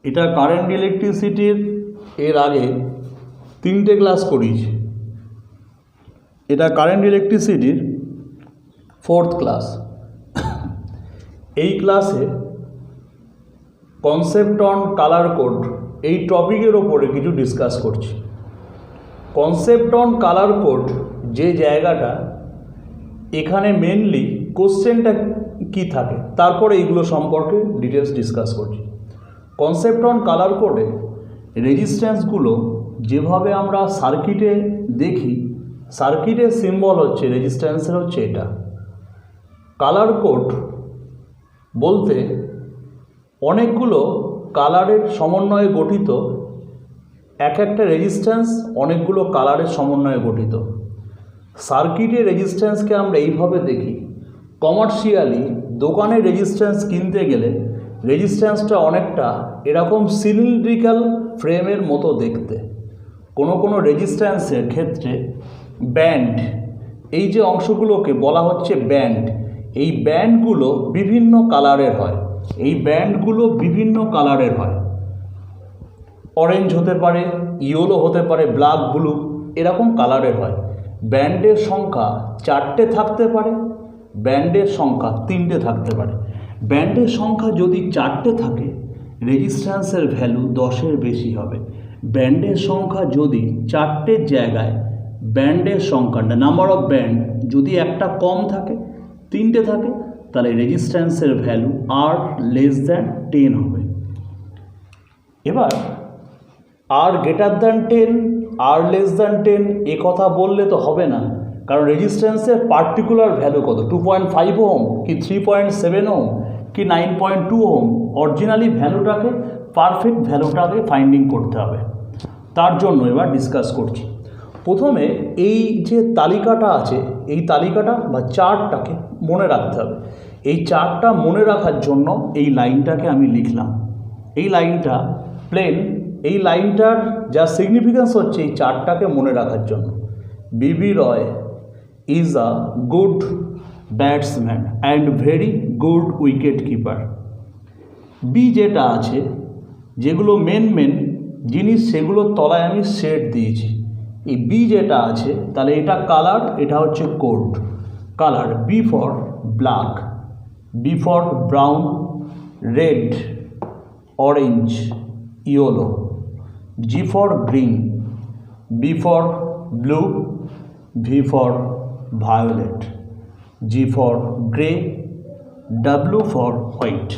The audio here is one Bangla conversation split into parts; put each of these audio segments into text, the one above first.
এটা কারেন্ট ইলেকট্রিসিটির এর আগে 3টে ক্লাস করিয়েছি। এটা কারেন্ট ইলেকট্রিসিটির 4th ক্লাস। এই ক্লাসে কনসেপ্ট অন কালার কোড এই টপিকের ওপরে কিছু ডিসকাস করছি। কনসেপ্ট অন কালার কোড যে জায়গাটা, এখানে মেনলি কোশ্চেনটা কি থাকে, তারপরে এইগুলো সম্পর্কে ডিটেলস ডিসকাস করছি। কনসেপ্ট অন কালার কোডে রেজিস্ট্যান্সগুলো যেভাবে আমরা সার্কিটে দেখি, সার্কিটের সিম্বল হচ্ছে, রেজিস্ট্যান্সের হচ্ছে এটা। কালার কোড বলতে অনেকগুলো কালারের সমন্বয়ে গঠিত, এক একটা রেজিস্ট্যান্স অনেকগুলো কালারের সমন্বয়ে গঠিত। সার্কিটের রেজিস্ট্যান্সকে আমরা এইভাবে দেখি। কমার্শিয়ালি দোকানে রেজিস্ট্যান্স কিনতে গেলে রেজিস্ট্যান্সটা অনেকটা এরকম সিলিন্ড্রিক্যাল ফ্রেমের মতো দেখতে। কোনো রেজিস্ট্যান্সের ক্ষেত্রে ব্যান্ড, এই যে অংশগুলোকে বলা হচ্ছে ব্যান্ড, এই ব্যান্ডগুলো বিভিন্ন কালারের হয়। এই ব্যান্ডগুলো বিভিন্ন কালারের হয়, অরেঞ্জ হতে পারে, ইয়েলো হতে পারে, ব্ল্যাক, ব্লু, এরকম কালারের হয়। ব্যান্ডের সংখ্যা 4টে থাকতে পারে, ব্যান্ডের সংখ্যা 3টে থাকতে পারে। ব্যান্ডের সংখ্যা যদি 4টে থাকে, রেজিস্ট্যান্সের ভ্যালু 10-এর বেশি হবে। ব্যান্ডের সংখ্যা যদি 4টের জায়গায় ব্যান্ডের সংখ্যাটা, নাম্বার অফ ব্যান্ড যদি একটা কম থাকে, 3টে থাকে, তাহলে রেজিস্ট্যান্সের ভ্যালু আর লেস দ্যান 10 হবে। এবার আর গ্রেটার দ্যান 10, আর লেস দ্যান 10 এ কথা বললে তো হবে না, কারণ রেজিস্ট্যান্সের পার্টিকুলার ভ্যালু কত, 2.5 ওহম কি 3.7 ওহম কি 9.2 ওহম, অরিজিনালি ভ্যালুটাকে, পারফেক্ট ভ্যালুটাকে ফাইন্ডিং করতে হবে। তার জন্য এবার ডিসকাস করছি। প্রথমে এই যে তালিকাটা আছে, এই তালিকাটা বা চার্টটাকে মনে রাখতে হবে। এই চার্টটা মনে রাখার জন্য এই লাইনটাকে আমি লিখলাম। এই লাইনটা প্লেন, এই লাইনটার যা সিগনিফিক্যান্স হচ্ছে এই চার্টটাকে মনে রাখার জন্য। B B Roy is a good batsman and very good wicket keeper. B যেটা আছে, যেগুলো মেন জিনিস, সেগুলোর তলায় আমি শেড দিয়েছি। এই বি যেটা আছে, তাহলে এটা কালার, এটা হচ্ছে code colour. B for black, B for brown, red, orange, yellow. G for green, B for blue, V for violet, G for grey, W for white.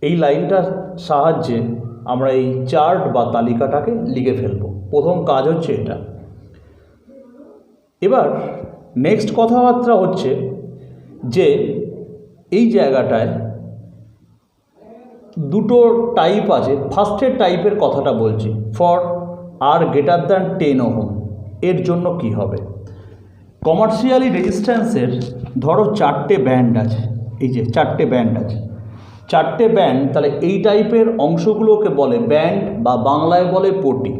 এই লাইনটার সাহায্যে আমরা এই চার্ট বা তালিকাটাকে লিখে ফেলব। প্রথম কাজ হচ্ছে এটা। এবার নেক্সট কথাবার্তা হচ্ছে যে এই জায়গাটায় দুটো টাইপ আছে। ফার্স্টের টাইপের কথাটা বলছি, for R greater than 10 ohm, এর জন্য কি হবে। কমার্শিয়ালি রেজিস্ট্যান্সের ধরো 4টে ব্যান্ড আছে, এই যে 4টে ব্যান্ড আছে, 4টে ব্যান্ড, তাহলে এই টাইপের অংশগুলোকে বলে ব্যান্ড বা বাংলায় বলে পটি।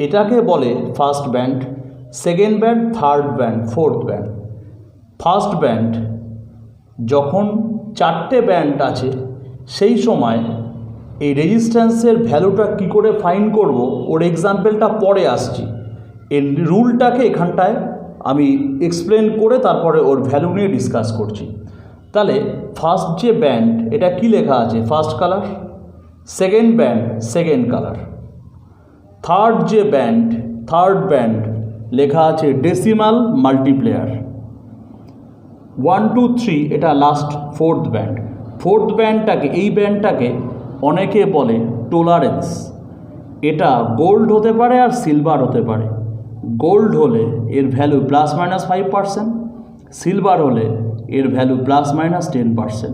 এটাকে বলে first band, second band, third band, fourth band. First band যখন 4টে ব্যান্ড আছে, সেই সময় এই রেজিস্ট্যান্সের ভ্যালুটা কি করে ফাইন্ড করব, ওর এক্সাম্পলটা পরে আসছি। এর রুলটাকে এখানটায় আমি এক্সপ্লেন করে তারপরে ওর ভ্যালু নিয়ে ডিসকাস করছি। তাহলে ফার্স্ট যে ব্যান্ড, এটা কি লেখা আছে, first colour. Second band, second colour. Third যে ব্যান্ড, থার্ড ব্যান্ড লেখা আছে ডেসিমাল মাল্টিপ্লেয়ার। 1 2 3 এটা লাস্ট ফোর্থ ব্যান্ড। ফোর্থ ব্যান্ডটাকে, এই ব্যান্ডটাকে অনেকে বলে টলারেন্স। এটা গোল্ড হতে পারে আর সিলভার হতে পারে। গোল্ড হলে এর ভ্যালু ±5%, সিলভার হলে এর ভ্যালু ±10%।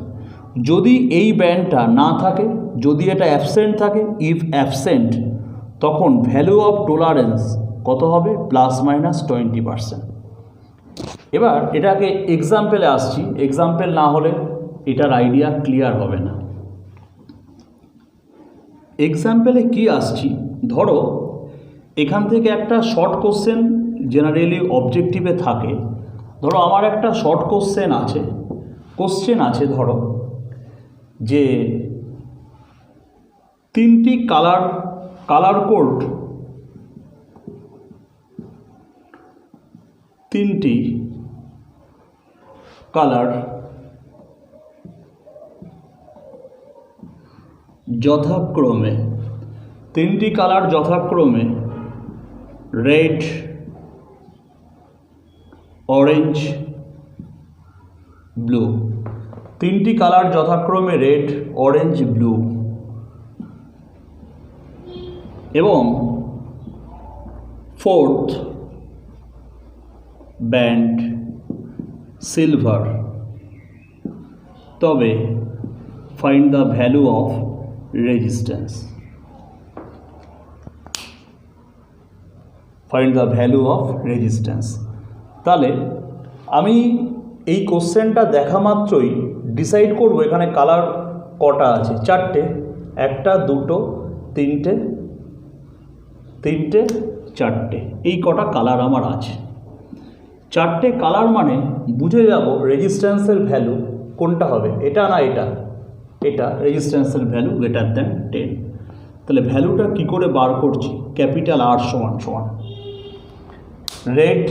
যদি এই ব্যান্ডটা না থাকে, যদি এটা অ্যাবসেন্ট থাকে, ইফ অ্যাবসেন্ট, তখন ভ্যালু অফ টলারেন্স কত হবে, ±20%। এবার এটাকে এক্সাম্পলে আসছি। এক্সাম্পল না হলে এটার আইডিয়া ক্লিয়ার হবে না। এক্সাম্পলে কি আসছি, ধরো এখান থেকে একটা শর্ট কোশ্চেন জেনারেলি অবজেক্টিভে থাকে। ধরো আমার একটা শর্ট কোশ্চেন আছে, ধরো যে তিনটি কালার কোড, তিনটি কালার যথাক্রমে রেড, অরেঞ্জ, ব্লু, তিনটি কালার যথাক্রমে রেড, অরেঞ্জ, ব্লু এবং ফোর্থ ব্যান্ড সিলভার, তবে find the value of resistance. তাহলে আমি এই কোশ্চেনটা দেখা মাত্রই ডিসাইড করব এখানে কালার কটা আছে। চারটে, একটা, দুটো, তিনটে, চারটে, এই কটা কালার আমার আছে। চারটে কালার মানে বুঝে যাব রেজিস্ট্যান্সের ভ্যালু কোনটা হবে, এটা না এটা রেজিস্ট্যান্সের ভ্যালু গ্রেটার দ্যান 10। তাহলে ভ্যালুটা কি করে বার করছি? ক্যাপিটাল R সমান রেড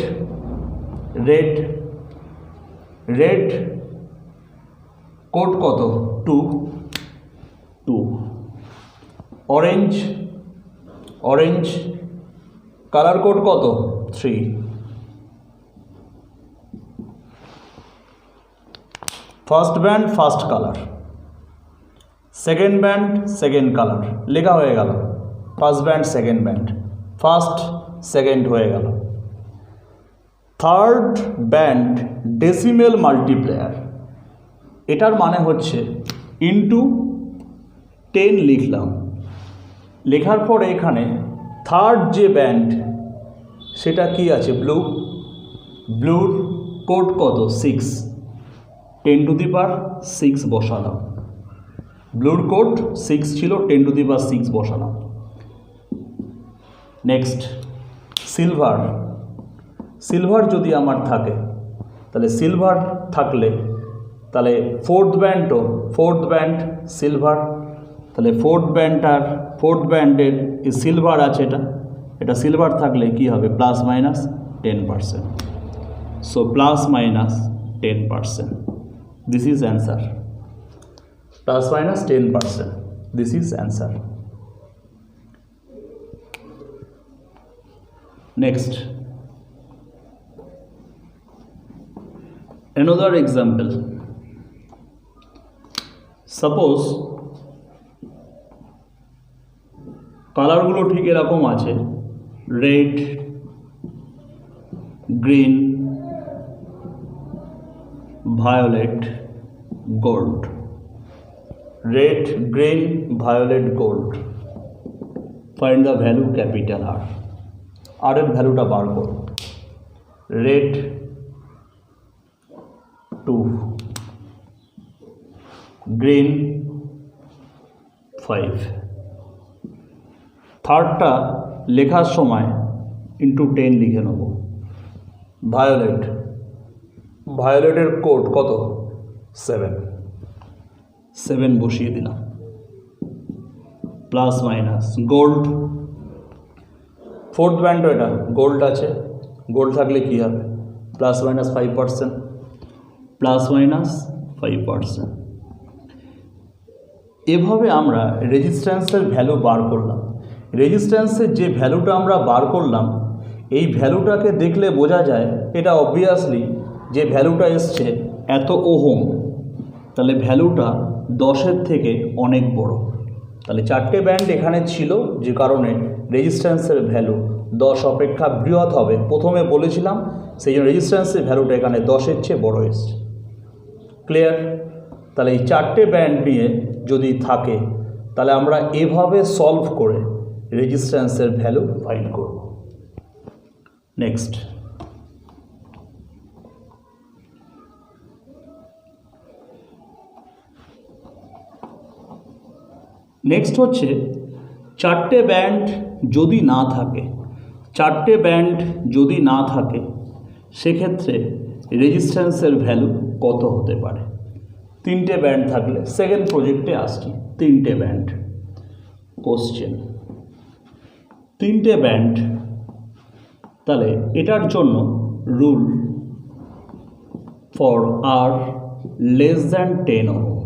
কোড কত? 2। অরেঞ্জ কালার কোড কত? 3। First band first colour, second band second colour, লেখা হয়ে গেল। First band second band, first second হয়ে গেল। থার্ড ব্যান্ড ডেসিমেল মাল্টিপ্লেয়ার, এটার মানে হচ্ছে ইন্টু 10 লিখলাম। লেখার পরে এখানে থার্ড যে ব্যান্ড সেটা কি আছে? ব্লুর কোড কত? 6, 10⁶ বসালাম। ব্লুর কোড 6 ছিল, 10⁶ বসালাম। নেক্সট সিলভার যদি আমার থাকে, তাহলে সিলভার থাকলে তাহলে ফোর্থ ব্যান্ড সিলভার, তাহলে ফোর্থ ব্যান্ডের সিলভার আছে, এটা সিলভার থাকলে কি হবে? +-10%। So +-10%, this is answer. +-10%, this is answer. Next, another example. Suppose কালারগুলো ঠিক এরকম আছে, red, green, violet, gold. Red, green, violet, gold. Find the value capital R। R এর ভ্যালুটা বার করো। রেড 2, গ্রিন 5, থার্ডটা লেখার সময় ইন্টু 10 লিখে নেব। ভায়োলেটের কোড কত? 7 বসিয়ে দিলাম। +-, গোল্ড, ফোর্থ ব্যান্ডও এটা গোল্ড আছে, গোল্ড থাকলে কী হবে? +-5%, +-5%। এভাবে আমরা রেজিস্ট্যান্সের ভ্যালু বার করলাম। রেজিস্ট্যান্সের যে ভ্যালুটা আমরা বার করলাম, এই ভ্যালুটাকে দেখলে বোঝা যায় এটা অবভিয়াসলি যে ভ্যালুটা এসছে এত ওহম, তাহলে ভ্যালুটা 10-এর থেকে অনেক বড়। তাহলে চারটে ব্যান্ড এখানে ছিল, যে কারণে রেজিস্ট্যান্সের ভ্যালু 10 অপেক্ষা বৃহৎ হবে। প্রথমে বলেছিলাম, সেই জন্য রেজিস্ট্যান্সের ভ্যালুটা এখানে 10-এর চেয়ে বড় এসছে। ক্লিয়ার? তাহলে এই চারটে ব্যান্ড নিয়ে যদি থাকে, তাহলে আমরা এভাবে সলভ করে রেজিস্ট্যান্সের ভ্যালু ফাইন্ড করব। নেক্সট, হচ্ছে চারটে ব্যান্ড যদি না থাকে, সেক্ষেত্রে রেজিস্ট্যান্সের ভ্যালু কত হতে পারে? তিনটে ব্যান্ড থাকলে, সেকেন্ড প্রজেক্টে আসছি, তিনটে ব্যান্ড কোশ্চেন, তিনটে ব্যান্ড, তাহলে এটার জন্য rule for R less than 10 ohm,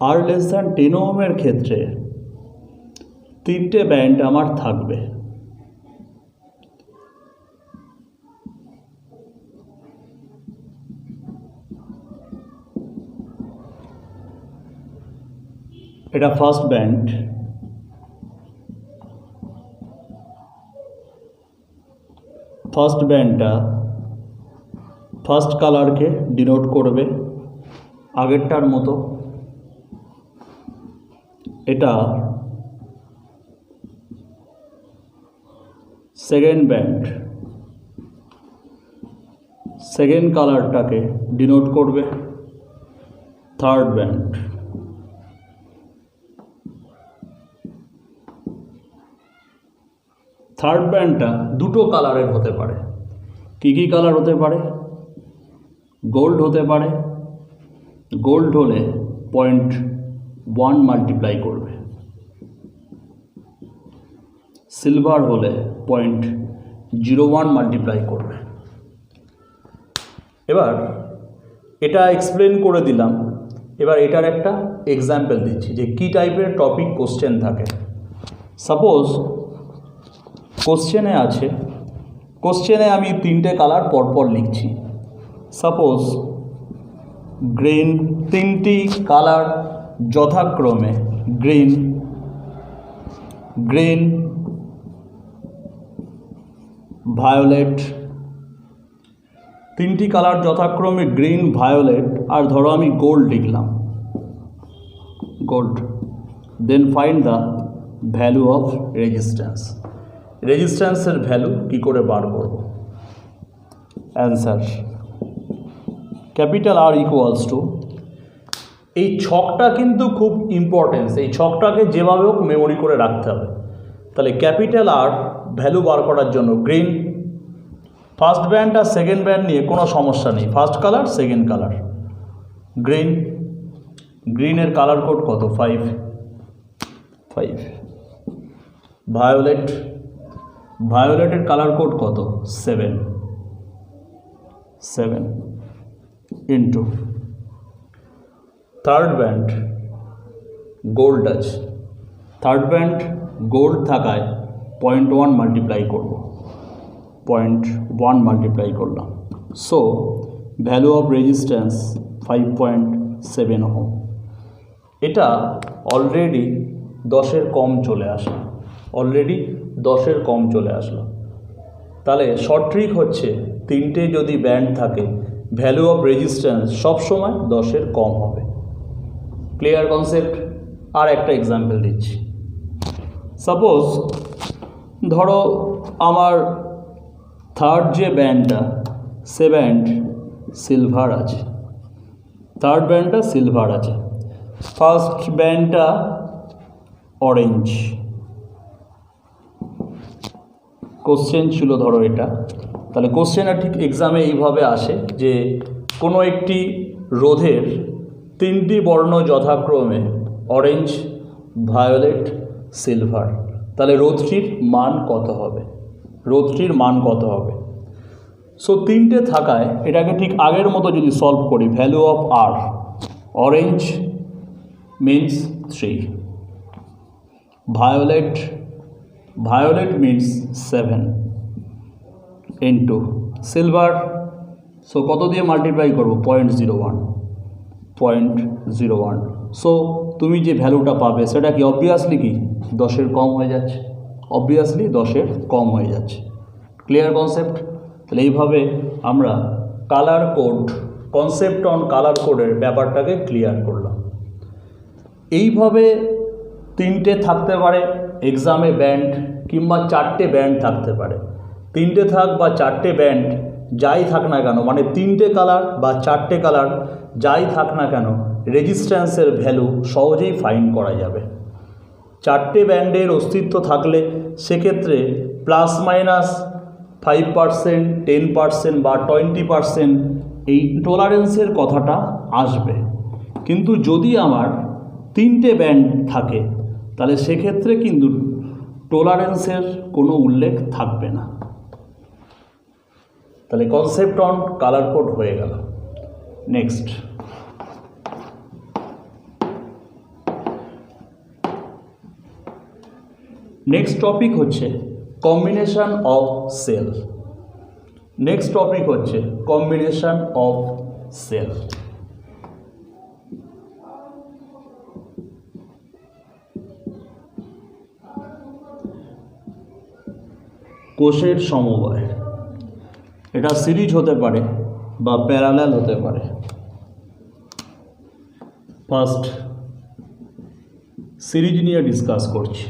R less than 10 ওহমের ক্ষেত্রে তিনটে ব্যান্ড আমার থাকবে। এটা ফার্স্ট ব্যান্ড, ফার্স্ট ব্যান্ডটা ফার্স্ট কালারকে ডিনোট করবে আগেরটার মতো। এটা সেকেন্ড ব্যান্ড, সেকেন্ড কালারটাকে ডিনোট করবে থার্ড ব্যান্ড। থার্ড ব্যান্ডটা দুটো কালারের হতে পারে। কী কী কালার হতে পারে? গোল্ড হতে পারে, গোল্ড হলে 0.1 মাল্টিপ্লাই করবে, সিলভার হলে 0.01 মাল্টিপ্লাই করবে। এবার এটা এক্সপ্লেন করে দিলাম, এবার এটার একটা এক্সাম্পল দিচ্ছি যে কী টাইপের টপিক কোশ্চেন থাকে। সাপোজ কোশ্চেনে আছে, কোশ্চেনে আমি তিনটে কালার পরপর লিখছি। সাপোজ গ্রিন, তিনটি কালার যথাক্রমে গ্রিন, গ্রিন, ভায়োলেট, তিনটি কালার যথাক্রমে গ্রিন, ভায়োলেট, আর ধরো আমি গোল্ড লিখলাম, gold. Then find the value of resistance. রেজিস্ট্যান্সের ভ্যালু কী করে বার করব? Answer capital R equals to, এই ছকটা কিন্তু খুব ইম্পর্টেন্স, এই ছকটাকে যেভাবে হোক মেমোরি করে রাখতে হবে। তাহলে ক্যাপিটাল আর ভ্যালু বার করার জন্য গ্রিন, ফার্স্ট ব্যান্ড আর সেকেন্ড ব্যান্ড নিয়ে কোনো সমস্যা নেই, first colour second colour, green, গ্রিনের কালার কোড কত? 5। ভায়োলেট, ভায়োলেটের কালার কোড কত? 7 ইন্টু থার্ড ব্যান্ড গোল্ড আছে, থার্ড ব্যান্ড গোল্ড থাকায় 0.1 মাল্টিপ্লাই করব, 0.1 মাল্টিপ্লাই করলাম। So value of resistance 5.7 ohm. এটা অলরেডি 10-এর কম চলে আসলো, অলরেডি 10-এর কম চলে আসলো। তাহলে শর্ট ট্রিক হচ্ছে, তিনটে যদি ব্যান্ড থাকে ভ্যালু অফ রেজিস্ট্যান্স সবসময় 10-এর কম হবে। Clear concept? আর একটা এক্সাম্পল দিচ্ছি। সাপোজ ধরো আমার থার্ড যে ব্যান্ডটা, সে ব্যান্ড সিলভার আছে, থার্ড ব্যান্ডটা সিলভার আছে, ফার্স্ট ব্যান্ডটা অরেঞ্জ। কোশ্চেন ছিল ধরো এটা, তাহলে কোশ্চেনটা ঠিক এক্সামে এইভাবে আসে যে কোনো একটি রোধের তিনটি বর্ণ যথাক্রমে অরেঞ্জ, ভায়োলেট, সিলভার, তাহলে রোধটির মান কত হবে? রোধটির মান কত হবে? সো তিনটে থাকায় এটাকে ঠিক আগের মতো যদি সলভ করি, value of R, orange means 3, violet, violet means 7 into silver, so কত দিয়ে মাল্টিপ্লাই করবো? 0.01। সো তুমি যে ভ্যালুটা পাবে সেটা কি অবভিয়াসলি কি 10-এর কম হয়ে যাচ্ছে, অবভিয়াসলি 10-এর কম হয়ে যাচ্ছে। Clear concept? তাহলে এইভাবে আমরা colour code, concept on colour কোডের ব্যাপারটাকে ক্লিয়ার করলাম। এইভাবে তিনটে থাকতে পারে এক্সামে ব্যান্ড, কিংবা চারটে ব্যান্ড থাকতে পারে। তিনটে থাক বা চারটে ব্যান্ড যাই থাক না কেন, মানে তিনটে কালার বা চারটে কালার যাই থাক না কেন, রেজিস্ট্যান্সের ভ্যালু সহজেই ফাইন্ড করা যাবে। চারটে ব্যান্ডের অস্তিত্ব থাকলে সেক্ষেত্রে ±5%, 10% বা 20% এই টলারেন্সের কথাটা আসবে। কিন্তু যদি আমার তিনটে ব্যান্ড থাকে, তাহলে সেক্ষেত্রে কিন্তু টলারেন্সের কোনো উল্লেখ থাকবে না। তাহলে কনসেপ্ট অন কালার কোড হয়ে গেল। নেক্সট, টপিক হচ্ছে combination of cell. Next topic হচ্ছে কম্বিনেশন অফ সেল। কোষের সমবায়, এটা সিরিজ হতে পারে বা প্যারালাল হতে পারে। ফার্স্ট সিরিজ নিয়ে ডিসকাস করছি।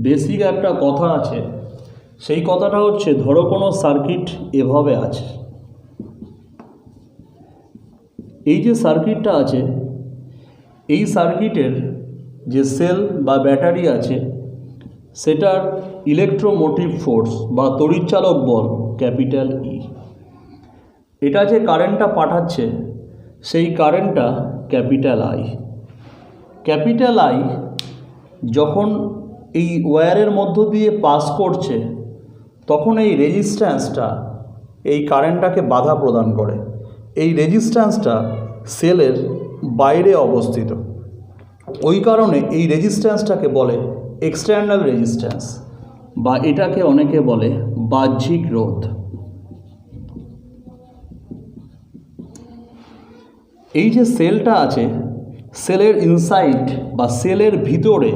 বেসিক একটা কথা আছে, সেই কথাটা হচ্ছে ধরো কোনো সার্কিট এভাবে আছে, এই যে সার্কিটটা আছে, এই সার্কিটের যে সেল বা ব্যাটারি আছে সেটার ইলেকট্রোমোটিভ ফোর্স বা তড়িৎচালক বল ক্যাপিটাল ই। এটা যে কারেন্টটা পাঠাচ্ছে সেই কারেন্টটা ক্যাপিটাল আই। ক্যাপিটাল আই যখন এই ওয়্যারের মধ্য দিয়ে পাস করছে তখন এই রেজিস্ট্যান্সটা এই কারেন্টটাকে বাধা প্রদান করে। এই রেজিস্ট্যান্সটা সেলের বাইরে অবস্থিত, ওই কারণে এই রেজিস্ট্যান্সটাকে বলে এক্সটার্নাল রেজিস্ট্যান্স বা এটাকে অনেকে বলে বাহ্যিক রোধ। এই যে সেলটা আছে, সেলের ইনসাইড বা সেলের ভিতরে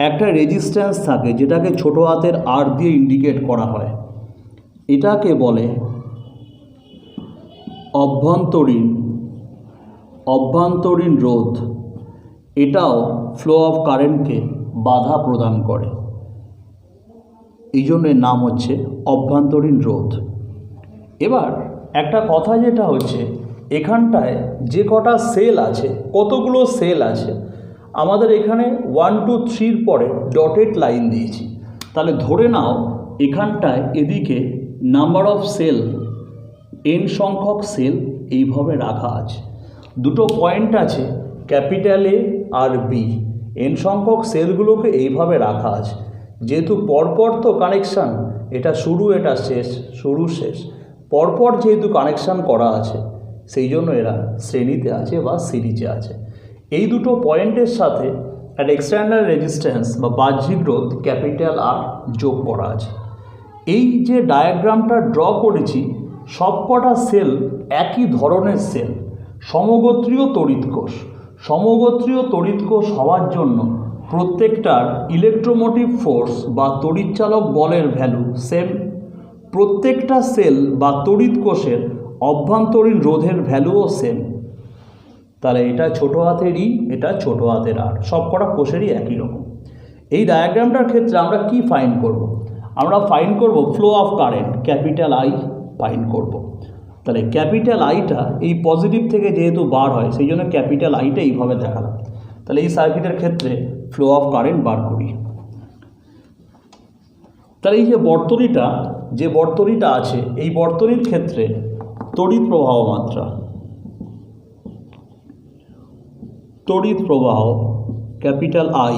একটা রেজিস্ট্যান্স থাকে যেটাকে ছোট হাতের আর দিয়ে ইন্ডিকেট করা হয়, এটাকে বলে অভ্যন্তরীণ রোধ। এটাও ফ্লো অফ কারেন্টকে বাধা প্রদান করে, এই জন্য এর নাম হচ্ছে অভ্যন্তরীণ রোধ। এবার একটা কথা যেটা হচ্ছে, এখানটায় যে কটা সেল আছে, কতগুলো সেল আছে, আমাদের এখানে 1 2 3 পরে ডটেড লাইন দিয়েছি, তাহলে ধরে নাও এখানটায় এদিকে নাম্বার অফ সেল n সংখ্যক সেল এইভাবে রাখা আছে। দুটো পয়েন্ট আছে ক্যাপিটাল এ আর বি, n সংখ্যক সেলগুলোকে এইভাবে রাখা আছে। যেহেতু পরপর তো কানেকশান, এটা শুরু এটা শেষ, শুরু শেষ, পরপর যেহেতু কানেকশান করা আছে সেই জন্য এরা শ্রেণীতে আছে বা সিরিজে আছে। এই দুটো পয়েন্টের সাথে একটা এক্সটার্নাল রেজিস্ট্যান্স বা বাহ্যিক রোধ ক্যাপিটাল আর যোগ করা আছে। এই যে ডায়াগ্রামটা ড্র করেছি, সবকটা সেল একই ধরনের সেল, সমগোত্রীয় তড়িৎ কোষ। সমগোত্রীয় তড়িৎ কোষ হওয়ার জন্য প্রত্যেকটার ইলেকট্রোমোটিভ ফোর্স বা তড়িৎচালক বলের ভ্যালু সেম। প্রত্যেকটা সেল বা তড়িৎ কোষের অভ্যন্তরীণ রোধের ভ্যালুও সেম। তাহলে এটা ছোট হাতের ই, এটা ছোট হাতের আর, সবকটা কোষেরই একই রকম। এই ডায়াগ্রামটার ক্ষেত্রে আমরা কি ফাইন্ড করব? আমরা ফাইন্ড করব flow of current, capital I find করব। তাহলে ক্যাপিটাল আইটা এই পজিটিভ থেকে যেহেতু বার হয় সেই জন্য ক্যাপিটাল আইটা এইভাবে দেখালাম। তাহলে এই সার্কিটের ক্ষেত্রে ফ্লো অফ কারেন্ট বার করি। তাহলে এই যে বর্তনীটা আছে, এই বর্তনীর ক্ষেত্রে তড়িৎ প্রবাহ মাত্রা, তড়িৎ প্রবাহ capital I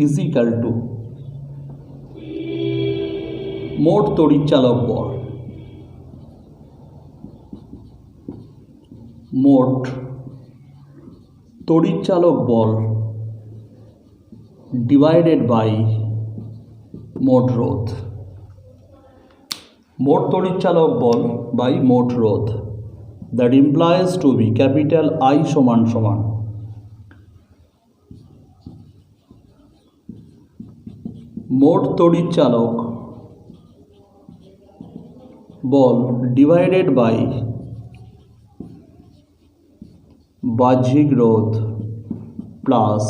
is equal two মোট তড়িৎচালক বল, মোট তড়িৎচালক বল ডিভাইডেড বাই মোট রোধ। মোট তড়িৎচালক বল বাই মোট রোধ, that implies to be capital I সমান সমান মোট তড়িৎচালক বল ডিভাইডেড বাই বাহ্যিক রোধ প্লাস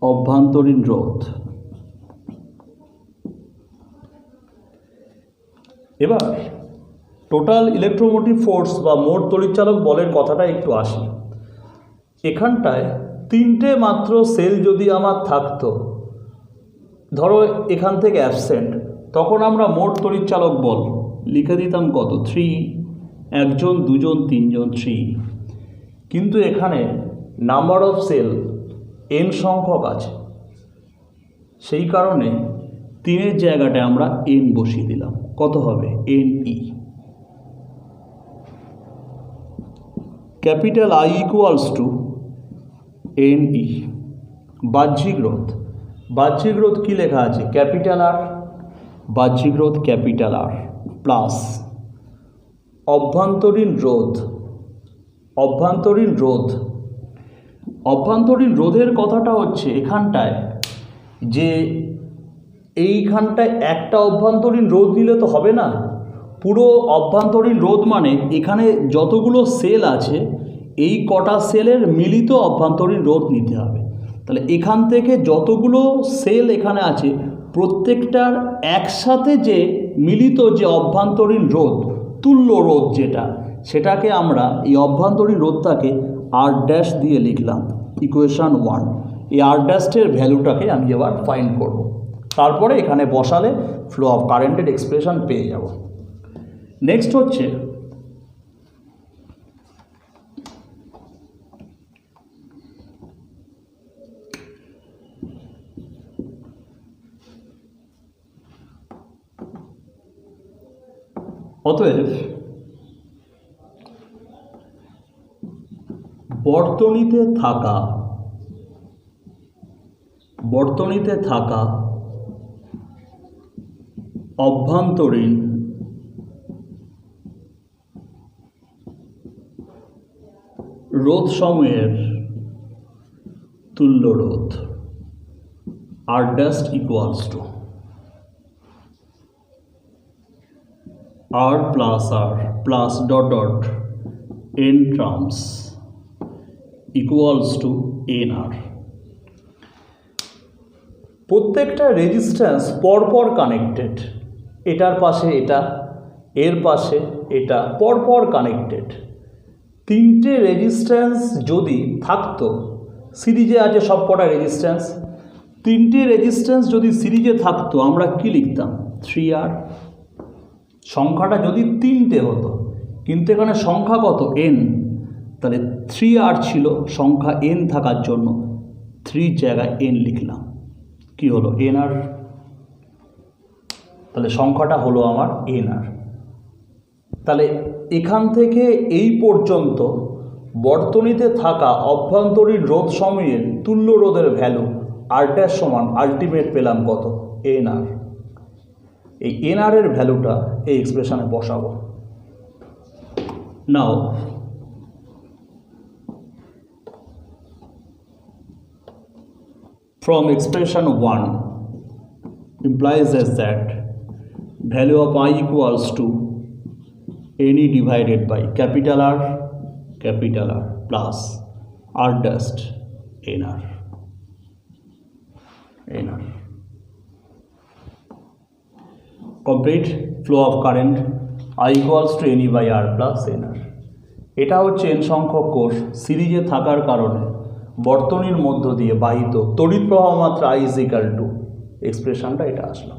অভ্যন্তরীণ রোধ। এবার টোটাল ইলেকট্রোমোটিভ ফোর্স বা মোট তড়িৎচালক বলের কথাটা একটু আসি। এখানটায় তিনটে মাত্র সেল যদি আমার থাকতো, ধরো এখান থেকে অ্যাবসেন্ট, তখন আমরা মোট তড়িৎচালক বল লিখে দিতাম কত? 3, একজন, দুজন, তিনজন, 3। কিন্তু এখানে নাম্বার অফ সেল n সংখ্যক আছে, সেই কারণে 3-এর জায়গাটায় আমরা n বসিয়ে দিলাম। কত হবে? ne। Capital I equals to ne। বাহ্যিক রোধ, বাহ্যিক রোধ কী লেখা আছে? ক্যাপিটাল R, বাহ্যিক রোধ ক্যাপিটাল R প্লাস অভ্যন্তরীণ রোধ, অভ্যন্তরীণ রোধ। অভ্যন্তরীণ রোধের কথাটা হচ্ছে এখানটায় যে এইখানটায় একটা অভ্যন্তরীণ রোধ দিলে তো হবে না, পুরো অভ্যন্তরীণ রোধ মানে এখানে যতগুলো সেল আছে এই কটা সেলের মিলিত অভ্যন্তরীণ রোধ নিতে হবে। তাহলে এখান থেকে যতগুলো সেল এখানে আছে প্রত্যেকটার একসাথে যে মিলিত যে অভ্যন্তরীণ রোধ, তুল্য রোধ যেটা, সেটাকে আমরা এই অভ্যন্তরীণ রোধটাকে R ড্যাশ দিয়ে লিখলাম ইকুয়েশান 1। এই R ড্যাশের ভ্যালুটাকে আমি এবার ফাইন্ড করব, তারপরে এখানে বসালে ফ্লো অফ কারেন্টের এক্সপ্রেশন পেয়ে যাব। নেক্সট হচ্ছে অতএব বর্তনীতে থাকা অভ্যন্তরীণ রোধ সমূহের তুল্য রোধ R dash equals to R plus dot dot n terms equals to nR। প্রত্যেকটা রেজিস্ট্যান্স পরপর কানেক্টেড, এটার পাশে এটা, এর পাশে এটা, পরপর কানেক্টেড। তিনটে রেজিস্ট্যান্স যদি থাকতো, সিরিজে আছে সব কটা রেজিস্ট্যান্স, তিনটে রেজিস্ট্যান্স যদি সিরিজে থাকতো আমরা কি লিখতাম? 3R। সংখ্যাটা যদি তিনটে হতো, কিন্তু এখানে সংখ্যা কত? n, তাহলে 3R ছিল, সংখ্যা n থাকার জন্য 3 জায়গায় n লিখলাম, কি হলো? nR। তাহলে সংখ্যাটা হলো আমার nR। তাহলে এখান থেকে এই পর্যন্ত বর্তনীতে থাকা অভ্যন্তরীণ রোধ সমূহের তুল্য রোধের ভ্যালু R ড্যাশ সমান আলটিমেট পেলাম কত? nR। এই nR এর ভ্যালুটা এই এক্সপ্রেশনে বসাবো। নাও from expression 1 implies as that value of I equals to ne divided by capital R plus R dash nR. Complete flow of current I equals to ne by R plus nR. এটা হচ্ছে n সংখ্যক কোষ সিরিজে থাকার কারণে বর্তনীর মধ্য দিয়ে বাহিত তড়িৎ প্রবাহ মাত্রা I is equal to এক্সপ্রেশনটা এটা আসলো।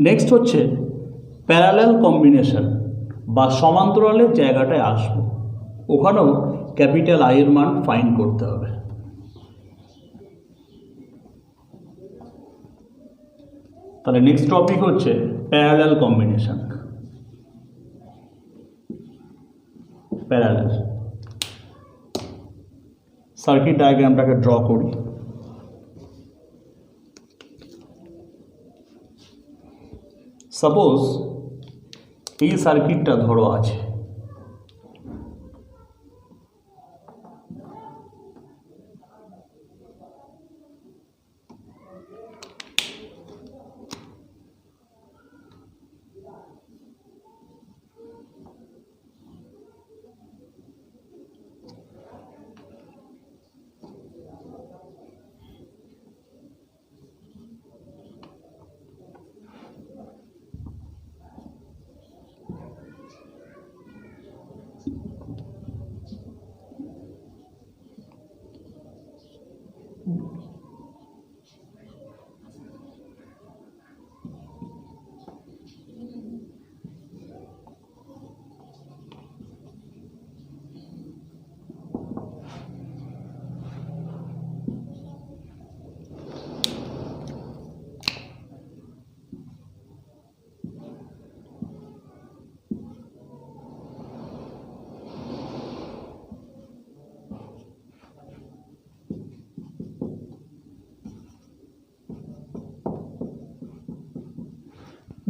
নেক্সট হচ্ছে প্যারালাল কম্বিনেশন বা সমান্তরালের জায়গাটায় আসবো, ওখানেও ক্যাপিটাল I এর মান ফাইন্ড করতে হবে। তাহলে নেক্সট টপিক হচ্ছে প্যারালাল কম্বিনেশন। প্যারালাল সার্কিট ডায়াগ্রামটাকে ড্র করি। সাপোজ এই সার্কিটটা ধরো আছে,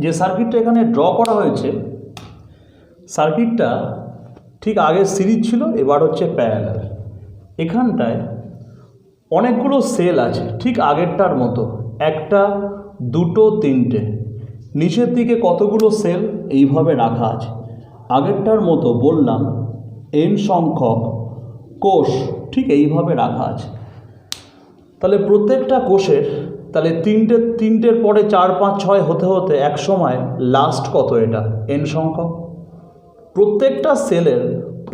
যে সার্কিটটা এখানে ড্র করা হয়েছে, সার্কিটটা ঠিক আগে সিরিজ ছিল, এবার হচ্ছে প্যারালাল। এখানটায় অনেকগুলো সেল আছে ঠিক আগেরটার মতো, একটা, দুটো, তিনটে। নিচের দিকে কতগুলো সেল এইভাবে রাখা আছে, আগেরটার মতো বললাম n সংখ্যক কোষ ঠিক এইভাবে রাখা আছে। তাহলে প্রত্যেকটা কোষের তাহলে তিনটের পরে 4, 5, 6 হতে হতে এক সময় লাস্ট কত, এটা n সংখ্যক। প্রত্যেকটা সেলের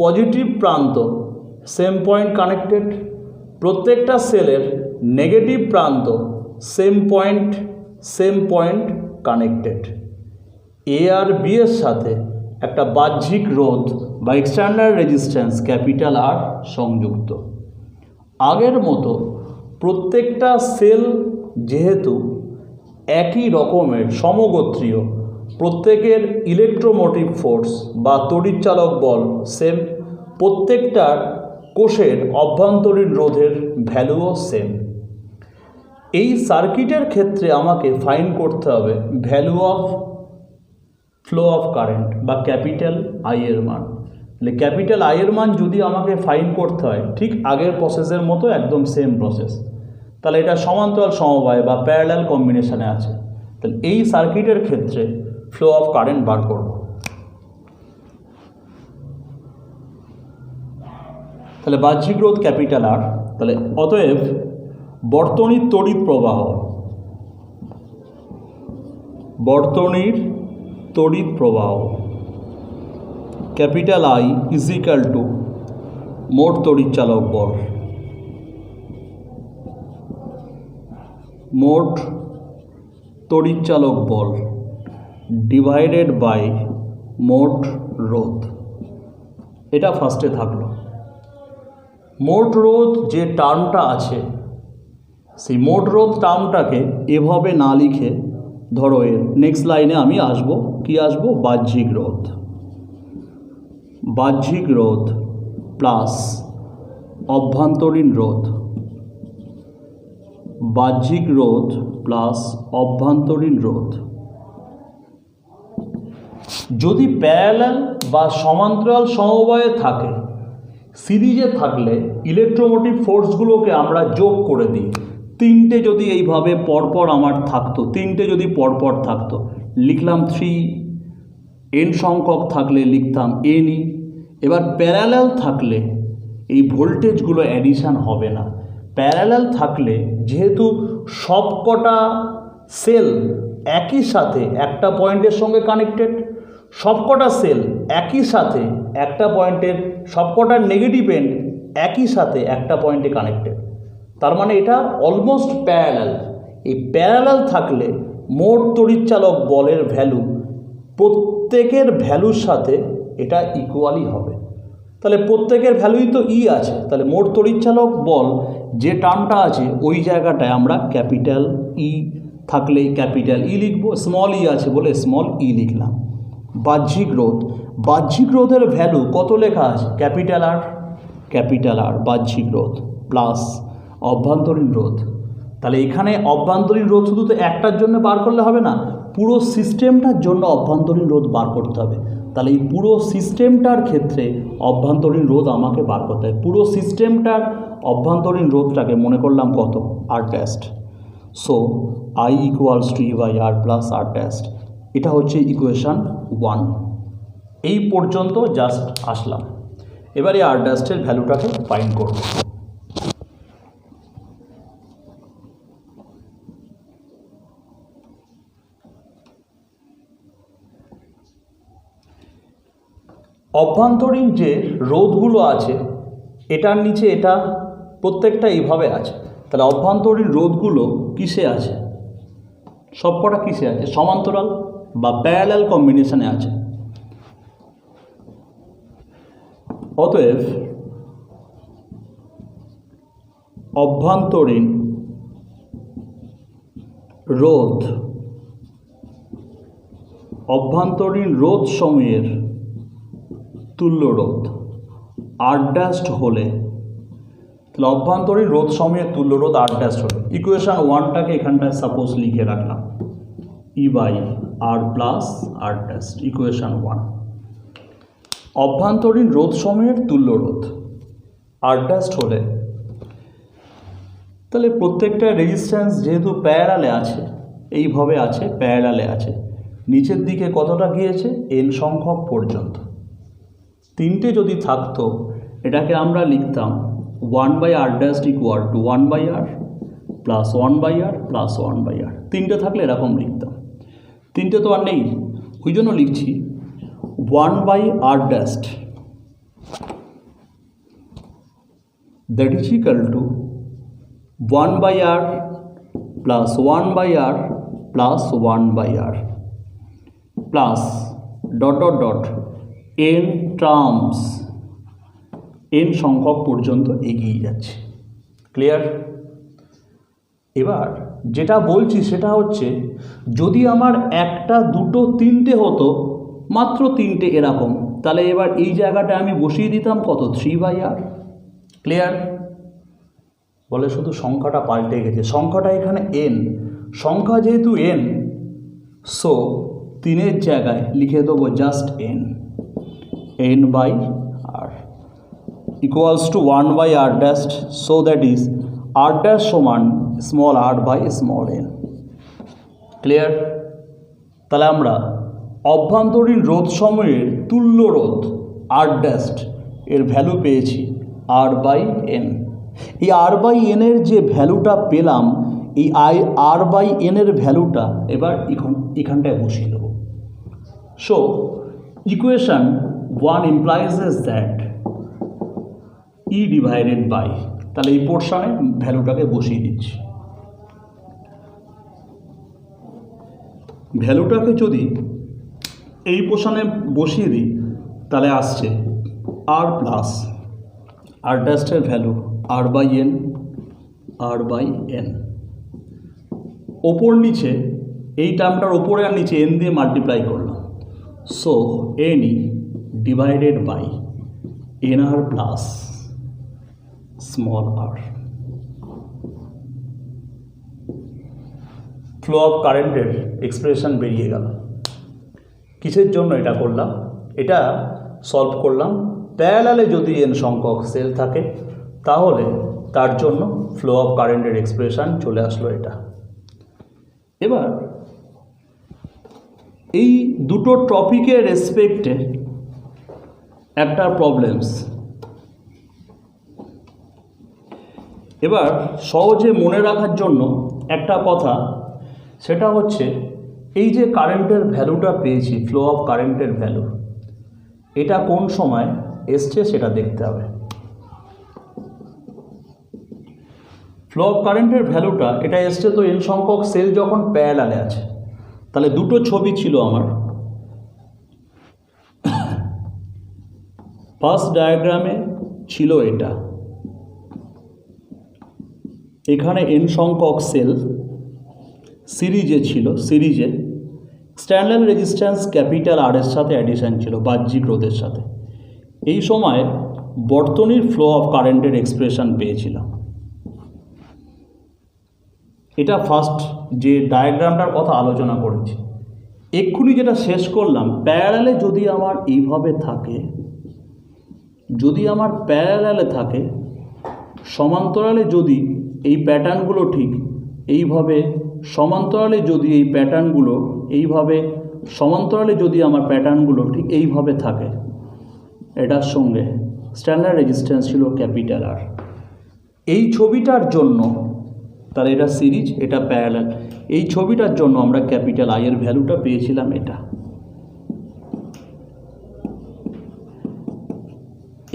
পজিটিভ প্রান্ত সেম পয়েন্ট কানেক্টেড, প্রত্যেকটা সেলের নেগেটিভ প্রান্ত সেম পয়েন্ট কানেক্টেড। এ আর বি এর সাথে একটা বাহ্যিক রোধ বা এক্সটার্নাল রেজিস্ট্যান্স ক্যাপিটাল আর সংযুক্ত। আগের মতো প্রত্যেকটা সেল যেহেতু একই রকমের সমগোত্রীয়, প্রত্যেকের ইলেকট্রোমোটিভ ফোর্স বা তড়িৎচালক বল সেম, প্রত্যেকটার কোষের অভ্যন্তরীণ রোধের ভ্যালুও সেম। এই সার্কিটের ক্ষেত্রে আমাকে ফাইন্ড করতে হবে value of flow of current বা ক্যাপিটাল আই এর মান। তাহলে ক্যাপিটাল আই এর মান যদি আমাকে ফাইন্ড করতে হয় ঠিক আগের প্রসেসের মতো, একদম সেম প্রসেস, তাহলে এটা সমান্তরাল সমবায় বা প্যারালাল কম্বিনেশনে আছে। তাহলে এই সার্কিটের ক্ষেত্রে ফ্লো অফ কারেন্ট বার করব। তাহলে বাহ্যিক রোধ ক্যাপিটাল আর, তাহলে অতএব বর্তনীর তড়িৎ প্রবাহ capital I is equal two মোট তড়িৎচালক বল, ডিভাইডেড বাই মোট রোধ। এটা ফার্স্টে থাকলো। মোট রোধ যে টার্মটা আছে, সেই মোট রোধ টার্মটাকে এভাবে না লিখে ধরো এর নেক্সট লাইনে আমি আসবো, কি আসবো, বাহ্যিক রোধ প্লাস অভ্যন্তরীণ রোধ, যদি প্যারালাল বা সমান্তরাল সমবায়ে থাকে, সিরিজে থাকলে ইলেকট্রোমোটিভ ফোর্সগুলোকে আমরা যোগ করে দিই। তিনটে যদি এইভাবে পরপর আমার থাকতো, লিখলাম 3, n সংখ্যক থাকলে লিখতাম n। এবার প্যারালাল থাকলে এই ভোল্টেজগুলো অ্যাডিশান হবে না। প্যারালাল থাকলে যেহেতু সবকটা সেল একই সাথে একটা পয়েন্টের সঙ্গে কানেক্টেড, সবকটা সেল একই সাথে একটা পয়েন্টের, সবকটার নেগেটিভ এন্ড একই সাথে একটা পয়েন্টে কানেক্টেড, তার মানে এটা অলমোস্ট প্যারালাল। এই প্যারালাল থাকলে মোট তড়িৎচালক বলের ভ্যালু প্রত্যেকের ভ্যালুর সাথে এটা ইকুয়ালি হবে। তাহলে প্রত্যেকের ভ্যালুই তো ই আছে, তাহলে মোট তড়িৎচালক বল যে টার্মটা আছে ওই জায়গাটায় আমরা ক্যাপিটাল ই থাকলে ক্যাপিটাল ই লিখবো, স্মল ই আছে বলে স্মল ই লিখলাম। বাহ্যিক রোধের ভ্যালু কত লেখা আছে, ক্যাপিটাল আর বাহ্যিক রোধ প্লাস অভ্যন্তরীণ রোধ। তাহলে এখানে অভ্যন্তরীণ রোধ শুধু তো একটার জন্য বার করলে হবে না, পুরো সিস্টেমটার জন্য অভ্যন্তরীণ রোধ বার করতে হবে। তাহলে এই পুরো সিস্টেমটার ক্ষেত্রে অভ্যন্তরীণ রোধ আমাকে বার করতে হবে। পুরো সিস্টেমটার অভ্যন্তরীণ রোধটাকে মনে করলাম কত, R test. So I equals to E by R plus R test. এটা হচ্ছে ইকুয়েশান 1। এই পর্যন্ত জাস্ট আসলাম। এবারে আর টেস্টের ভ্যালুটাকে ফাইন্ড করব। অভ্যন্তরীণ যে রোধগুলো আছে এটার নিচে এটা প্রত্যেকটা এইভাবে আছে। তাহলে অভ্যন্তরীণ রোধগুলো কিসে আছে, সবকটা কিসে আছে, সমান্তরাল বা প্যারালাল কম্বিনেশনে আছে। অতএব অভ্যন্তরীণ রোধ সময়ের তুল্য রোধ আর ড্যাশড হলে, তাহলে অভ্যন্তরীণ রোধ সময়ের তুল্য রোধ আর ড্যাশড হলে ইকুয়েশান 1টাকে এখানটায় সাপোজ লিখে রাখলাম E by R plus R dash, equation 1। অভ্যন্তরীণ রোধ সমূহের তুল্য রোধ আর ড্যাশ হলে, তাহলে প্রত্যেকটা রেজিস্ট্যান্স যেহেতু প্যারালালে আছে, এইভাবে আছে, প্যারালালে আছে, নিচের দিকে কতটা গিয়েছে, n সংখ্যক পর্যন্ত। তিনটে যদি থাকতো এটাকে আমরা লিখতাম 1/r dash equal to 1/r plus 1/r plus 1/r। তিনটে থাকলে এরকম লিখতাম, তিনটে তো আর নেই, ওই জন্য লিখছি 1/r dash that is equal to 1/r plus 1/r plus 1/r plus dot dot dot n terms, n সংখ্যক পর্যন্ত এগিয়ে যাচ্ছে। ক্লিয়ার? এবার যেটা বলছি সেটা হচ্ছে, যদি আমার একটা দুটো তিনটে হতো, মাত্র তিনটে এরকম, তাহলে এবার এই জায়গাটা আমি বসিয়ে দিতাম কত, 3/r। ক্লিয়ার? বলে শুধু সংখ্যাটা পাল্টে গেছে, সংখ্যাটা এখানে n, সংখ্যা যেহেতু n, সো 3-এর জায়গায় লিখে দেবো just n/r equals to 1/r dash, so that is r dash সমান small r by small n। Clear? তাহলে আমরা অভ্যন্তরীণ রোধ সমূহের তুল্য রোধ r ড্যাশ এর ভ্যালু পেয়েছি r/n। এই r/n এর যে ভ্যালুটা পেলাম, এই r/n এর ভ্যালুটা এবার এখানটায় বসিয়ে দেবো। So equation 1 implies that E divided by, তাহলে এই পোর্শনে ভ্যালুটাকে বসিয়ে দিচ্ছি। ভ্যালুটাকে যদি এই পোর্শনে বসিয়ে দিই তাহলে আসছে r প্লাস r ড্যাশের ভ্যালু r/n, r/n। ওপর নিচে এই টার্মটার ওপরে আর নিচে n দিয়ে মাল্টিপ্লাই করলাম, so n divided by nr plus small r। Flow of কারেন্টের এক্সপ্রেশন বেরিয়ে গেল। কিসের জন্য এটা করলাম? এটা সলভ করলাম প্যারালালে যদি n সংখ্যক সেল থাকে, তাহলে তার জন্য ফ্লো অফ কারেন্টের এক্সপ্রেশন চলে আসলো এটা। এবার এই দুটো টপিকের রেসপেক্টে একটা প্রবলেমস, এবার সহজে মনে রাখার জন্য একটা কথা, সেটা হচ্ছে এই যে কারেন্টের ভ্যালুটা পেয়েছি, ফ্লো অফ কারেন্টের ভ্যালু, এটা কোন সময় এসছে সেটা দেখতে হবে। ফ্লো অফ কারেন্টের ভ্যালুটা এটা এসছে তো n সংখ্যক সেল যখন প্যারালালে আছে, তাহলে দুটো ছবি ছিল আমার। ফার্স্ট ডায়াগ্রামে ছিল এটা, এখানে n সংখ্যক সেল সিরিজে ছিল, সিরিজে স্ট্যান্ডার্ড রেজিস্ট্যান্স ক্যাপিটাল R এর সাথে অ্যাডিশন ছিল, বাহ্যিক রোধের সাথে। এই সময় বর্তনীর ফ্লো অফ কারেন্টের এক্সপ্রেশন পেয়েছিলাম। এটা ফার্স্ট যে ডায়াগ্রামটার কথা আলোচনা করেছি। এক্ষুনি যেটা শেষ করলাম, প্যারালালে যদি আমার এইভাবে থাকে, যদি আমার প্যারালালে থাকে, সমান্তরালে যদি এই প্যাটার্নগুলো ঠিক এইভাবে, সমান্তরালে যদি এই প্যাটার্নগুলো এইভাবে, সমান্তরালে যদি আমার প্যাটার্নগুলো ঠিক এইভাবে থাকে, এটার সঙ্গে স্ট্যান্ডার্ড রেজিস্ট্যান্স ছিল ক্যাপিটাল R। এই ছবিটার জন্য, তাহলে এটা সিরিজ, এটা প্যারালাল, এই ছবিটার জন্য আমরা ক্যাপিটাল I এর ভ্যালুটা পেয়েছিলাম এটা।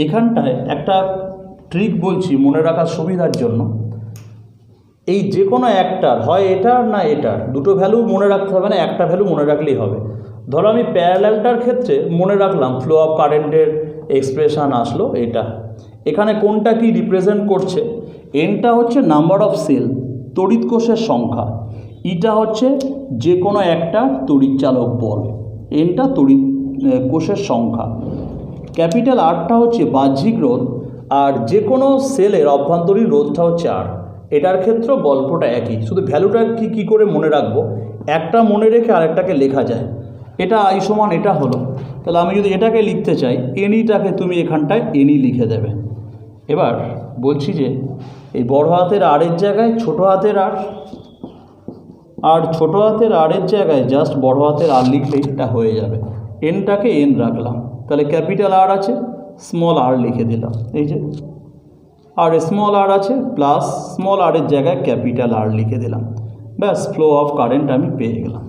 এখানটায় একটা ট্রিক বলছি মনে রাখার সুবিধার জন্য, এই যে কোনো একটার, হয় এটার না এটার, দুটো ভ্যালু মনে রাখতে হবে না, একটা ভ্যালু মনে রাখলেই হবে। ধরো আমি প্যারালালটার ক্ষেত্রে মনে রাখলাম ফ্লো অফ কারেন্টের এক্সপ্রেশন আসলো এটা। এখানে কোনটা কি রিপ্রেজেন্ট করছে? এনটা হচ্ছে নাম্বার অফ সেল, তড়িৎ কোষের সংখ্যা, ইটা হচ্ছে যে কোনো একটা তড়িৎচালক বল, এনটা তড়িৎ কোষের সংখ্যা, ক্যাপিটাল Rটা হচ্ছে বাহ্যিক রোধ, আর যে কোনো সেলের অভ্যন্তরীণ রোধটা হচ্ছে R। এটার ক্ষেত্রে গল্পটা একই, শুধু ভ্যালুটা কি করে মনে রাখবো, একটা মনে রেখে আরেকটাকে লেখা যায়। এটা আই সমান এটা হলো, তাহলে আমি যদি এটাকে লিখতে চাই এনিটাকে তুমি এখানটায় এনি লিখে দেবে। এবার বলছি যে এই বড় হাতের আরের জায়গায় ছোট হাতের আর ছোট হাতের আরের জায়গায় জাস্ট বড় হাতের আর লিখলেই এটা হয়ে যাবে। এনটাকে এন রাখলাম, তাহলে ক্যাপিটাল আর আছে, স্মল আর লিখে দিলাম, এই যে আর স্মল আর আছে প্লাস স্মল আরের জায়গায় ক্যাপিটাল আর লিখে দিলাম, ব্যাস ফ্লো অফ কারেন্ট আমি পেয়ে গেলাম,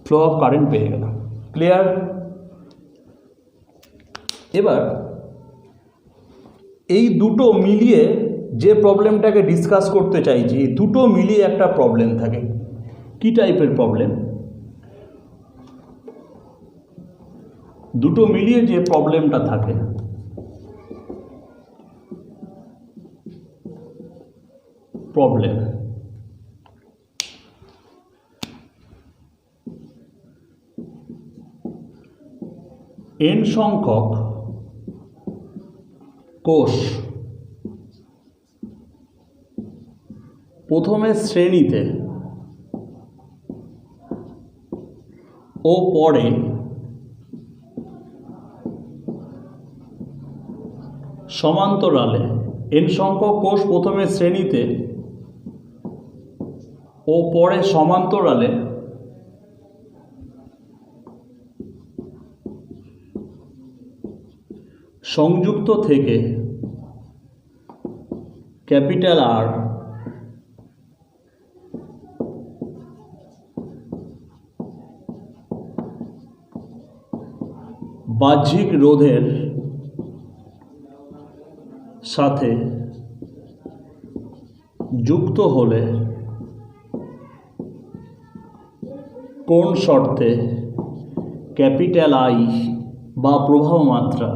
ফ্লো অফ কারেন্ট পেয়ে গেলাম। ক্লিয়ার? এবার এই দুটো মিলিয়ে যে প্রবলেমটাকে ডিসকাস করতে চাইছি, এই দুটো মিলিয়ে একটা প্রবলেম থাকে। কি টাইপের প্রবলেম? দুটো মিলিয়ে যে প্রবলেমটা থাকে প্রবলেম n সংখ্যক কোষ প্রথমে শ্রেণীতে ও পরে সমান্তরালে, n সংখ্যক কোষ প্রথমে শ্রেণীতে ও পরে সমান্তরালে সংযুক্ত থেকে ক্যাপিটাল আর বাহ্যিক রোধের সাথে যুক্ত হলে কোন শর্তে ক্যাপিটাল আই বা প্রবাহ মাত্রা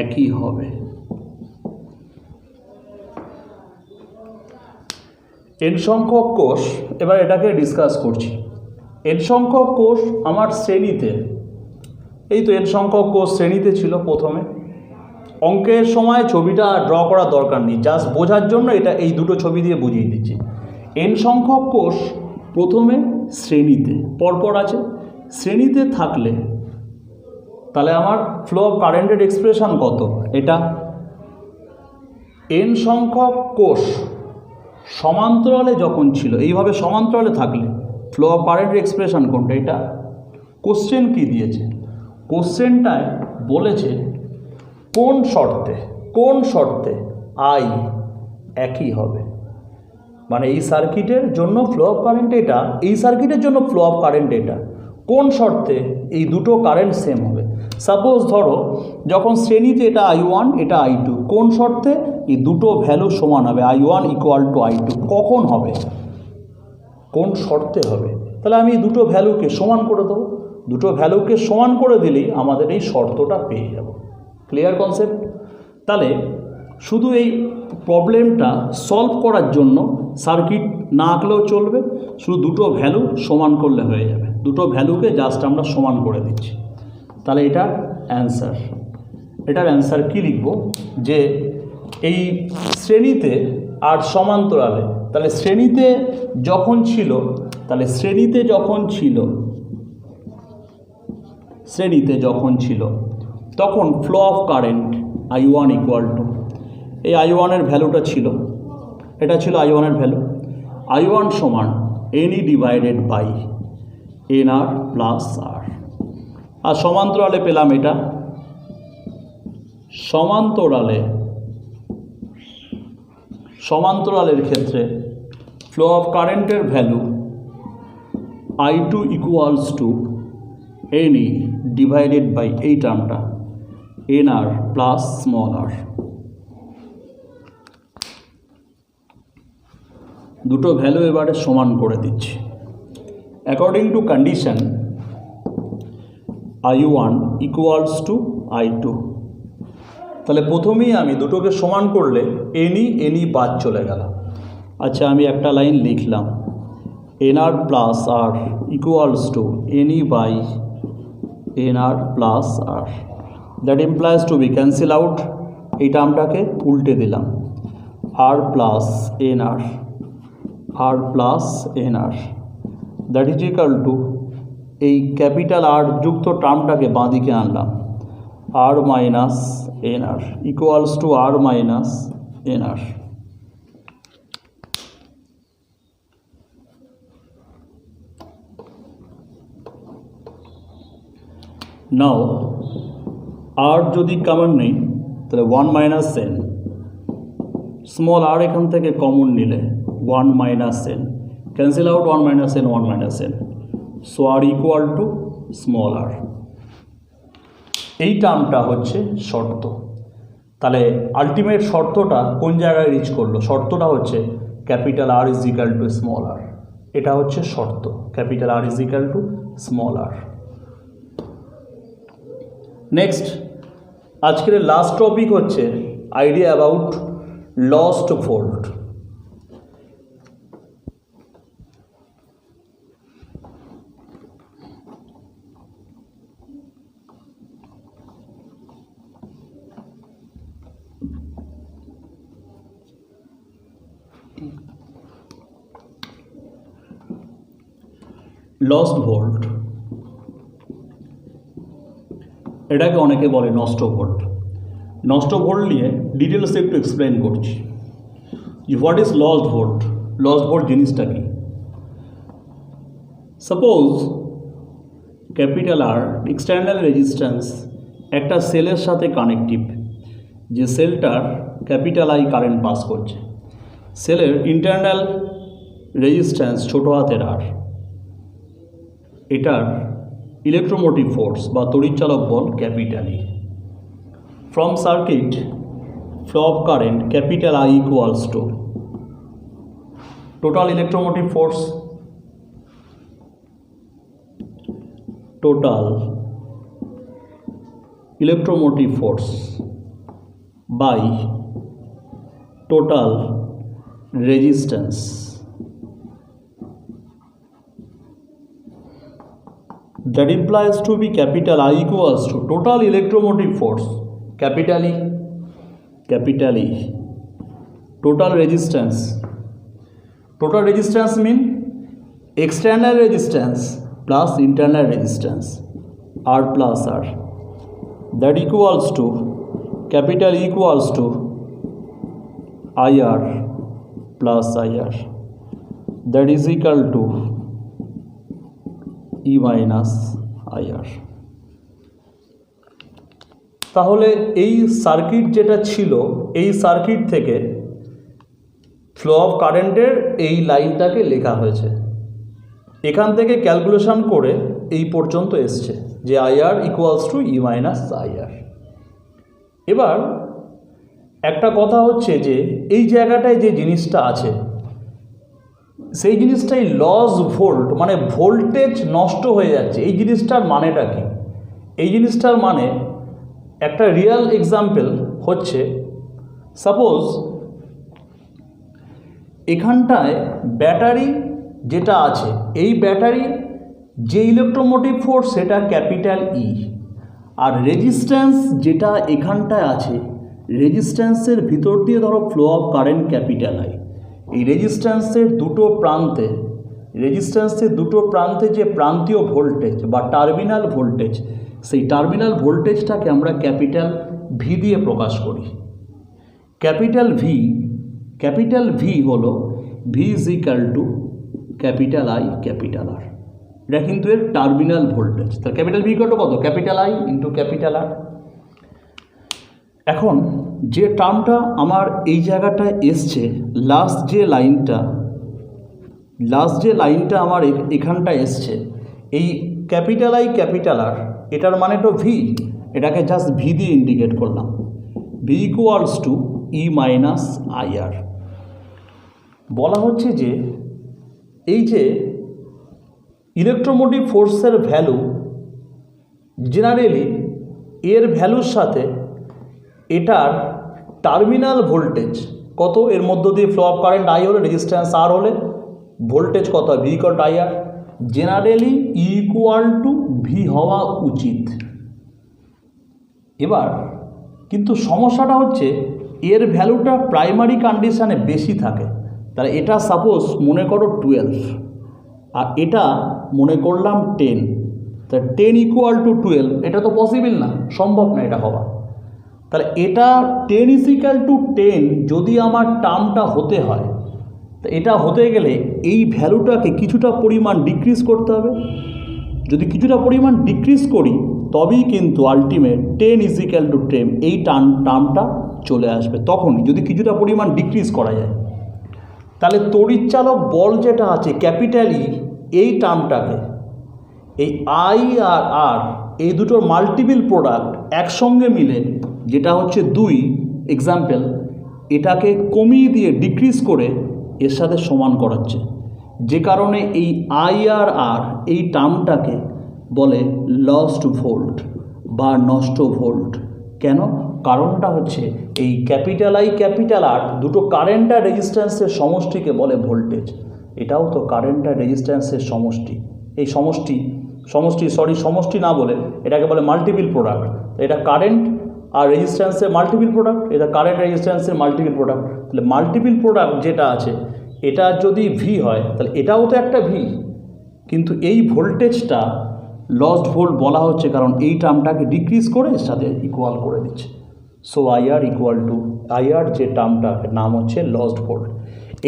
একই হবে। n সংখ্যক কোষ, এবার এটাকে ডিসকাস করছি। n সংখ্যক কোষ আমার শ্রেণীতে, এই তো n সংখ্যক কোষ শ্রেণীতে ছিল প্রথমে। অঙ্কের সময় ছবিটা ড্র করার দরকার নেই, জাস্ট বোঝার জন্য এটা এই দুটো ছবি দিয়ে বুঝিয়ে দিচ্ছি। n সংখ্যক কোষ প্রথমে শ্রেণীতে পরপর আছে, শ্রেণীতে থাকলে তাহলে আমার ফ্লো অফ কারেন্টের এক্সপ্রেশন কত? এটা n সংখ্যক কোষ সমান্তরালে যখন ছিল, এইভাবে সমান্তরালে থাকলে ফ্লো অফ কারেন্টের এক্সপ্রেশন কোনটা? এটা। কোশ্চেন কি দিয়েছে? কোশ্চেনটায় বলেছে কোন শর্তে আই একই হবে, মানে এই সার্কিটের জন্য ফ্লো অফ কারেন্ট এটা, এই সার্কিটের জন্য ফ্লো অফ কারেন্ট এটা, কোন শর্তে এই দুটো কারেন্ট সেম হবে। সাপোজ ধরো যখন শ্রেণীতে এটা I1 এটা I2, কোন শর্তে এই দুটো ভ্যালু সমান হবে, I1 ইকুয়াল টু I2, কখন হবে, কোন শর্তে হবে? তাহলে আমি এই দুটো ভ্যালুকে সমান করে দেবো, দুটো ভ্যালুকে সমান করে দিলেই আমাদের এই শর্তটা পেয়ে যাব। Clear concept? তাহলে শুধু এই প্রবলেমটা সলভ করার জন্য সার্কিট না আঁকলেও চলবে, শুধু দুটো ভ্যালু সমান করলে হয়ে যাবে। দুটো ভ্যালুকে জাস্ট আমরা সমান করে দিচ্ছি, তাহলে এটার অ্যান্সার কী লিখব? যে এই শ্রেণীতে আর সমান্তরালে, তাহলে শ্রেণীতে যখন ছিল তখন flow of current I1 equal to, এই I1-এর ভ্যালুটা ছিল, এটা ছিল I1-এর ভ্যালু, I1 সমান NE divided by NR plus R। আর সমান্তরালে পেলাম এটা, সমান্তরালের ক্ষেত্রে ফ্লো অফ কারেন্টের value I2 equals to NE divided by এই টার্মটা NR প্লাস স্মল r। দুটো ভ্যালু এবারে সমান করে দিচ্ছি according to condition I1 equals to I2। তাহলে প্রথমেই আমি দুটোকে সমান করলে NE বাদ চলে গেল। আচ্ছা, আমি একটা লাইন লিখলাম, NR plus R equals to NE by NR plus R। That implies to be cancel out, এই টার্মটাকে উল্টে দিলাম, R plus NR R plus N R, that is equal to এই ক্যাপিটাল আর যুক্ত টার্মটাকে বাঁ দিকে আনলাম, R minus N R equals to R minus N R. Now R যদি কমন নেই তাহলে 1 মাইনাস এন, স্মল আর এখান থেকে কমন নিলে 1 minus N, cancel out 1 minus N 1 minus N, so R equal to small R. এই টার্মটা হচ্ছে শর্ত। তাহলে আলটিমেট শর্তটা কোন জায়গায় রিচ করলো? শর্তটা হচ্ছে capital R is equal to small R. এটা হচ্ছে শর্ত, capital R is equal to small R. Next আজকের লাস্ট টপিক হচ্ছে idea about lost volt. Lost volt এটাকে অনেকে বলে নষ্ট ভোল্ট। নষ্ট ভোল্ট নিয়ে ডিটেলসে একটু এক্সপ্লেন করছি। What is lost volt? Lost volt জিনিসটা কি? Suppose capital R external resistance একটা সেলের সাথে কানেকটিভ, যে সেলটার ক্যাপিটাল আই কারেন্ট পাস করছে, সেলের ইন্টারনাল রেজিস্ট্যান্স ছোটো হাতের আর, এটার ইলেকট্রোমোটিভ ফোর্স বা তড়িৎচালক বল capital E. From circuit flow of current capital I equals to total electromotive force, total electromotive force by total resistance. That implies to be capital I equals to total electromotive force capital E, total resistance. Total resistance mean external resistance plus internal resistance, R plus R, that equals to capital E equals to IR plus IR, that is equal to E minus IR. তাহলে এই সার্কিট যেটা ছিল, এই সার্কিট থেকে ফ্লো অফ কারেন্টের এই লাইনটাকে লেখা হয়েছে। এখান থেকে ক্যালকুলেশন করে এই পর্যন্ত এসছে যে IR equals to E minus IR. এবার একটা কথা হচ্ছে যে এই জায়গাটায় যে জিনিসটা আছে সেই জিনিসটাই লস ভোল্ট, মানে ভোল্টেজ নষ্ট হয়ে যাচ্ছে। এই জিনিসটার মানেটা কি? এই জিনিসটার মানে একটা রিয়েল এক্সাম্পল হচ্ছে, সাপোজ এখানটায় ব্যাটারি যেটা আছে, এই ব্যাটারি যে ইলেকট্রোমোটিভ ফোর্স সেটা ক্যাপিটাল ই, আর রেজিস্ট্যান্স যেটা এখানটায় আছে, রেজিস্ট্যান্সের ভিতর দিয়ে ধরো flow of current capital I. এই রেজিস্ট্যান্সের দুটো প্রান্তে যে প্রান্তীয় ভোল্টেজ বা টার্মিনাল ভোল্টেজ, সেই টার্মিনাল ভোল্টেজটাকে আমরা ক্যাপিটাল ভি দিয়ে প্রকাশ করি। ক্যাপিটাল ভি হলো V is equal to capital I capital R. এটা কিন্তু এর টার্মিনাল ভোল্টেজ। তার ক্যাপিটাল ভি ইকুয়াল টু কত? Capital I into capital R. এখন যে টার্মটা আমার এই জায়গাটায় এসছে, লাস্ট যে লাইনটা আমার এখানটা এসছে, এই ক্যাপিটাল আই ক্যাপিটাল আর, এটার মানে তো ভি, এটাকে জাস্ট ভি দিয়ে ইন্ডিকেট করলাম। V equals to E minus IR. বলা হচ্ছে যে এই যে ইলেকট্রোমোটিভ ফোর্সের ভ্যালু, জেনারেলি এর ভ্যালুর সাথে এটার টার্মিনাল ভোল্টেজ কত, এর মধ্য দিয়ে ফ্লো অফ কারেন্ট আই হলে, রেজিস্ট্যান্স আর হলে ভোল্টেজ কত হয়? V equal to I R. Generally equal to V হওয়া উচিত। এবার কিন্তু সমস্যাটা হচ্ছে এর ভ্যালুটা প্রাইমারি কন্ডিশানে বেশি থাকে। তাহলে এটা সাপোজ মনে করো 12 আর এটা মনে করলাম 10, তা 10 ইকুয়াল টু 12 এটা তো পসিবল না, সম্ভব না এটা হওয়া। তাহলে এটা 10 ইজিক্যাল টু 10 যদি আমার টার্মটা হতে হয়, তা এটা হতে গেলে এই ভ্যালুটাকে কিছুটা পরিমাণ ডিক্রিজ করতে হবে। যদি কিছুটা পরিমাণ ডিক্রিজ করি তবেই কিন্তু আলটিমেট 10 ইজিক্যাল টু 10 এই টার্মটা চলে আসবে, তখনই যদি কিছুটা পরিমাণ ডিক্রিজ করা যায়। তাহলে তড়িৎচালক বল যেটা আছে ক্যাপিটাল ই, এই টার্মটাকে এই আই আর আর এই দুটোর মাল্টিপল প্রোডাক্ট একসঙ্গে মিলে যেটা হচ্ছে 2 এক্সাম্পল, এটাকে কমিয়ে দিয়ে ডিক্রিজ করে এর সাথে সমান করাচ্ছে, যে কারণে এই আই আর আর এই টার্মটাকে বলে লস্ট ভোল্ট বা নষ্ট ভোল্ট। কেন? কারণটা হচ্ছে এই ক্যাপিটাল আই ক্যাপিটাল আর দুটো কারেন্ট আর রেজিস্ট্যান্সের সমষ্টিকে বলে ভোল্টেজ। এটাও তো কারেন্ট আর রেজিস্ট্যান্সের সমষ্টি। এই সমষ্টি না বলে এটাকে বলে মাল্টিপল প্রোডাক্ট। এটা কারেন্ট আর রেজিস্ট্যান্সের মাল্টিপল প্রোডাক্ট, এটা কারেন্ট রেজিস্ট্যান্সের মাল্টিপল প্রোডাক্ট। তাহলে মাল্টিপল প্রোডাক্ট যেটা আছে এটা যদি ভি হয় তাহলে এটাও তো একটা ভি, কিন্তু এই ভোল্টেজটা লস্ট ভোল্ট বলা হচ্ছে কারণ এই টার্মটাকে ডিক্রিজ করে এর সাথে ইকুয়াল করে দিচ্ছে। So IR equal to IR যে টার্মটার নাম হচ্ছে লস্ট ভোল্ট।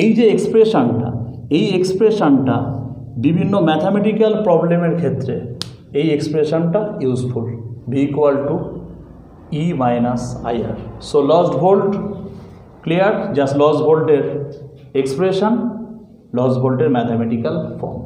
এই যে এক্সপ্রেশনটা, এই এক্সপ্রেশনটা বিভিন্ন ম্যাথামেটিক্যাল প্রবলেমের ক্ষেত্রে এই এক্সপ্রেশনটা useful, V equal to E minus IR. So lost volt clear, just lost ভোল্টের এক্সপ্রেশন, লস্ট ভোল্টের ম্যাথামেটিক্যাল ফর্ম।